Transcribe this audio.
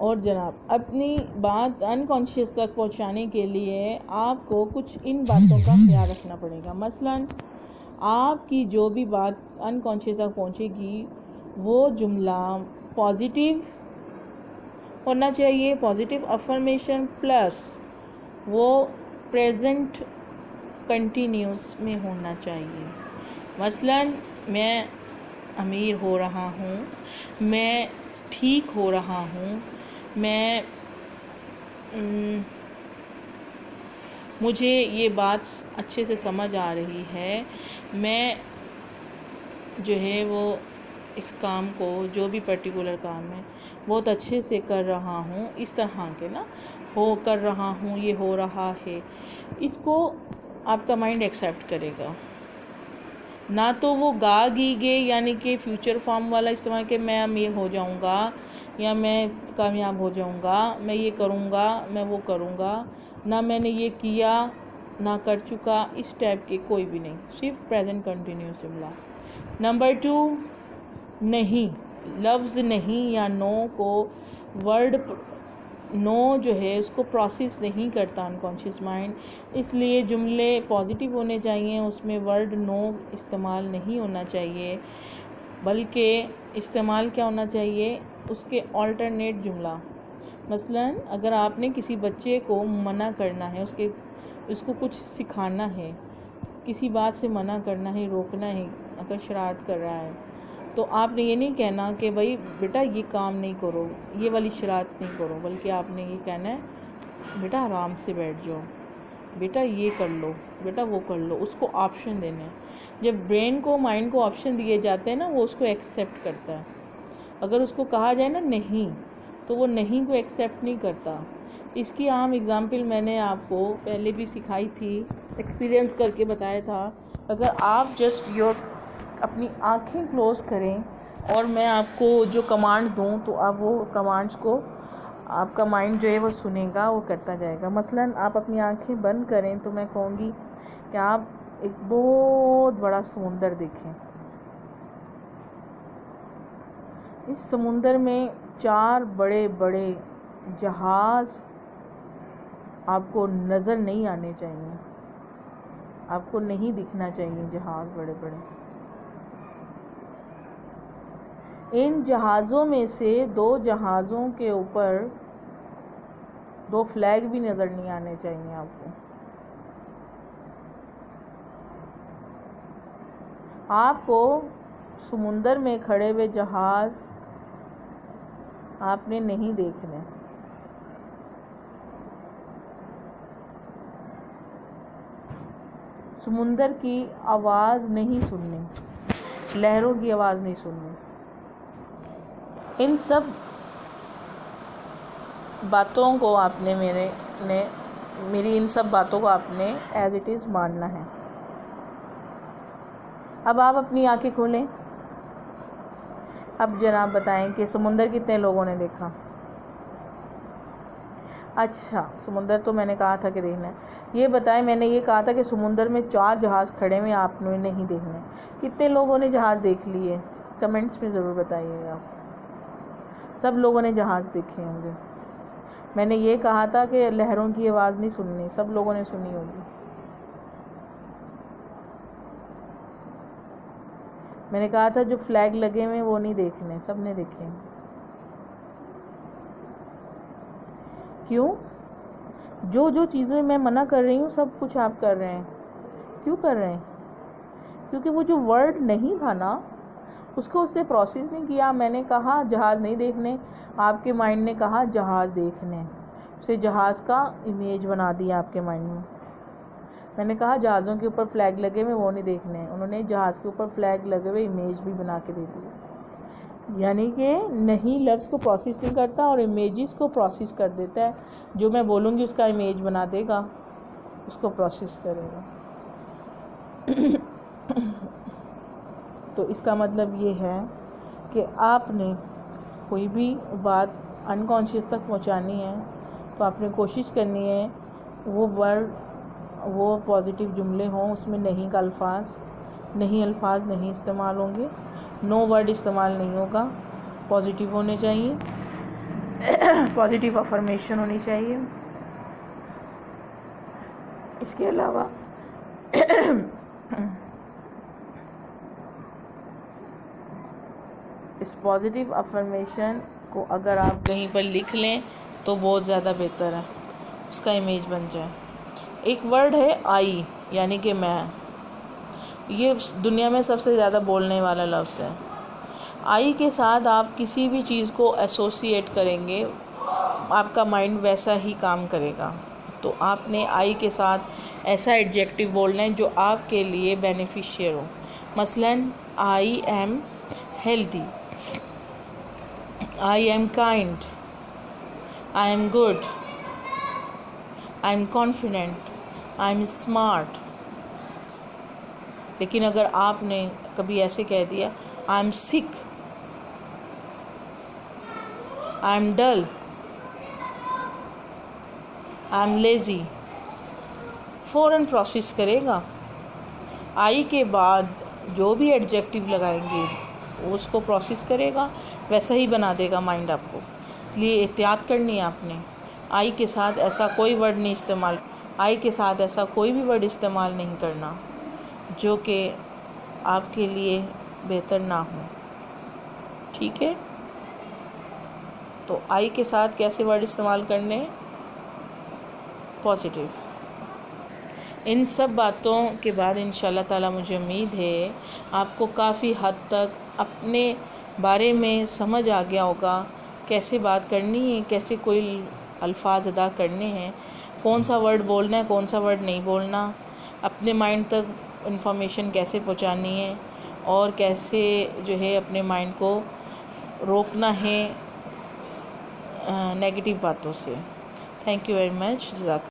اور جناب اپنی بات انکانشیس تک پہنچانے کے لیے آپ کو کچھ ان باتوں کا خیال رکھنا پڑے گا. مثلاً آپ کی جو بھی بات انکانشیس تک پہنچے گی وہ جملہ پازیٹیو ہونا چاہیے، پازیٹیو افرمیشن پلس وہ پریزنٹ کنٹینیوس میں ہونا چاہیے. مثلاً میں امیر ہو رہا ہوں، میں ٹھیک ہو رہا ہوں، مجھے یہ بات اچھے سے سمجھ آ رہی ہے، میں جو ہے وہ اس کام کو، جو بھی پرٹیکولر کام ہے بہت اچھے سے کر رہا ہوں، اس طرح کے نا کر رہا ہوں، یہ ہو رہا ہے. اس کو آپ کا مائنڈ ایکسیپٹ کرے گا. نہ تو وہ گا گے یعنی کہ فیوچر فارم والا استعمال کہ میں امیر ہو جاؤں گا یا میں کامیاب ہو جاؤں گا، میں یہ کروں گا، میں وہ کروں گا، نہ میں نے یہ کیا نہ کر چکا، اس ٹائپ کے کوئی بھی نہیں، صرف پریزنٹ کنٹینیوس جملہ. نمبر 2، نہیں، لفظ نہیں یا نو کو ورڈ نو جو ہے اس کو پروسیس نہیں کرتا انکانشیس مائنڈ، اس لیے جملے پازیٹیو ہونے چاہیے، اس میں ورڈ نو استعمال نہیں ہونا چاہیے، بلکہ استعمال کیا ہونا چاہیے، اس کے آلٹرنیٹ جملہ. مثلاً اگر آپ نے کسی بچے کو منع کرنا ہے، اس کو کچھ سکھانا ہے، کسی بات سے منع کرنا ہے، روکنا ہے، اگر شرارت کر رہا ہے تو آپ نے یہ نہیں کہنا کہ بھائی بیٹا یہ کام نہیں کرو، یہ والی شرارت نہیں کرو، بلکہ آپ نے یہ کہنا ہے بیٹا آرام سے بیٹھ جاؤ، بیٹا یہ کر لو، بیٹا وہ کر لو. اس کو آپشن دینے ہیں. جب برین کو، مائنڈ کو آپشن دیے جاتے ہیں نا، وہ اس کو ایکسیپٹ کرتا ہے. اگر اس کو کہا جائے نا نہیں، تو وہ نہیں کو ایکسیپٹ نہیں کرتا. اس کی عام اگزامپل میں نے آپ کو پہلے بھی سکھائی تھی، ایکسپیرینس کر کے بتایا تھا. اگر آپ جسٹ اپنی آنکھیں کلوز کریں اور میں آپ کو جو کمانڈ دوں تو آپ وہ کمانڈز کو آپ کا مائنڈ جو ہے وہ سنے گا، وہ کرتا جائے گا. مثلاً آپ اپنی آنکھیں بند کریں تو میں کہوں گی کہ آپ ایک بہت بڑا سمندر دیکھیں. اس سمندر میں 4 بڑے بڑے جہاز آپ کو نظر نہیں آنے چاہیے، آپ کو نہیں دکھنا چاہیے جہاز بڑے بڑے. ان جہازوں میں سے 2 جہازوں کے اوپر 2 فلیگ بھی نظر نہیں آنے چاہیے آپ کو. آپ کو سمندر میں کھڑے ہوئے جہاز آپ نے نہیں دیکھنے، سمندر کی آواز نہیں سننی، لہروں کی آواز نہیں سننی. ان سب باتوں کو آپ نے میری ان سب باتوں کو آپ نے ایز اٹ از ماننا ہے. اب آپ اپنی آنکھیں کھولیں. اب جناب بتائیں کہ سمندر کتنے لوگوں نے دیکھا؟ اچھا، سمندر تو میں نے کہا تھا کہ دیکھنا ہے. یہ بتائیں، میں نے یہ کہا تھا کہ سمندر میں 4 جہاز کھڑے ہوئے آپ نے نہیں دیکھنے، کتنے لوگوں نے جہاز دیکھ لیے؟ کمنٹس میں ضرور بتائیے گا. سب لوگوں نے جہاز دیکھے ہوں گے. میں نے یہ کہا تھا کہ لہروں کی آواز نہیں سننی، سب لوگوں نے سنی ہوگی. میں نے کہا تھا جو فلیگ لگے ہوئے وہ نہیں دیکھنے، سب نے دیکھے. کیوں؟ جو چیزیں میں منع کر رہی ہوں سب کچھ آپ کر رہے ہیں. کیوں کر رہے ہیں؟ کیونکہ وہ جو ورڈ نہیں تھا نا، اس کو اس سے پروسیس نہیں کیا. میں نے کہا جہاز نہیں دیکھنے، آپ کے مائنڈ نے کہا جہاز دیکھنے، اسے جہاز کا امیج بنا دیا آپ کے مائنڈ میں. میں نے کہا جہازوں کے اوپر فلیگ لگے ہوئے وہ نہیں دیکھنے، انہوں نے جہاز کے اوپر فلیگ لگے ہوئے امیج بھی بنا کے دے دی. یعنی کہ نہیں لفظ کو پروسیس نہیں کرتا اور امیجز کو پروسیس کر دیتا ہے. جو میں بولوں گی اس کا امیج بنا دے گا، اس کو پروسیس کرے گا. تو اس کا مطلب یہ ہے کہ آپ نے کوئی بھی بات انکانشیس تک پہنچانی ہے تو آپ نے کوشش کرنی ہے وہ ورڈ، وہ پازیٹیو جملے ہوں، اس میں نہیں کا الفاظ نہیں استعمال ہوں گے، نو ورڈ استعمال نہیں ہوگا، پازیٹیو ہونے چاہیے. پازیٹیو افرمیشن ہونی چاہیے. اس کے علاوہ اس پازیٹیو افرمیشن کو اگر آپ کہیں پر لکھ لیں تو بہت زیادہ بہتر ہے، اس کا امیج بن جائے. ایک ورڈ ہے آئی، یعنی کہ میں. یہ دنیا میں سب سے زیادہ بولنے والا لفظ ہے. آئی کے ساتھ آپ کسی بھی چیز کو ایسوسیٹ کریں گے، آپ کا مائنڈ ویسا ہی کام کرے گا. تو آپ نے آئی کے ساتھ ایسا ایڈجیکٹو بولنا ہے جو آپ کے لیے بینیفیشیل ہو. مثلاً I am healthy, I am kind, I am good, I am confident, I am smart. لیکن اگر آپ نے کبھی ایسے کہہ دیا I am sick, I am dull, I am lazy, فوراً پروسیس کرے گا. آئی کے بعد جو بھی ایڈجیکٹو لگائیں گے وہ اس کو پروسیس کرے گا، ویسا ہی بنا دے گا مائنڈ آپ کو. اس لیے احتیاط کرنی ہے آپ نے. آئی کے ساتھ ایسا کوئی ورڈ نہیں استعمال، آئی کے ساتھ ایسا کوئی بھی ورڈ استعمال نہیں کرنا جو کہ آپ کے لیے بہتر نہ ہو. ٹھیک ہے؟ تو آئی کے ساتھ کیسے ورڈ استعمال کرنے؟ پازیٹیو. ان سب باتوں کے بعد انشاءاللہ تعالی مجھے امید ہے آپ کو کافی حد تک اپنے بارے میں سمجھ آ گیا ہوگا، کیسے بات کرنی ہے، کیسے کوئی الفاظ ادا کرنے ہیں، کون سا ورڈ بولنا ہے، کون سا ورڈ نہیں بولنا، اپنے مائنڈ تک انفارمیشن کیسے پہنچانی ہے، اور کیسے جو ہے اپنے مائنڈ کو روکنا ہے نیگیٹو باتوں سے. Thank you very much. جزاک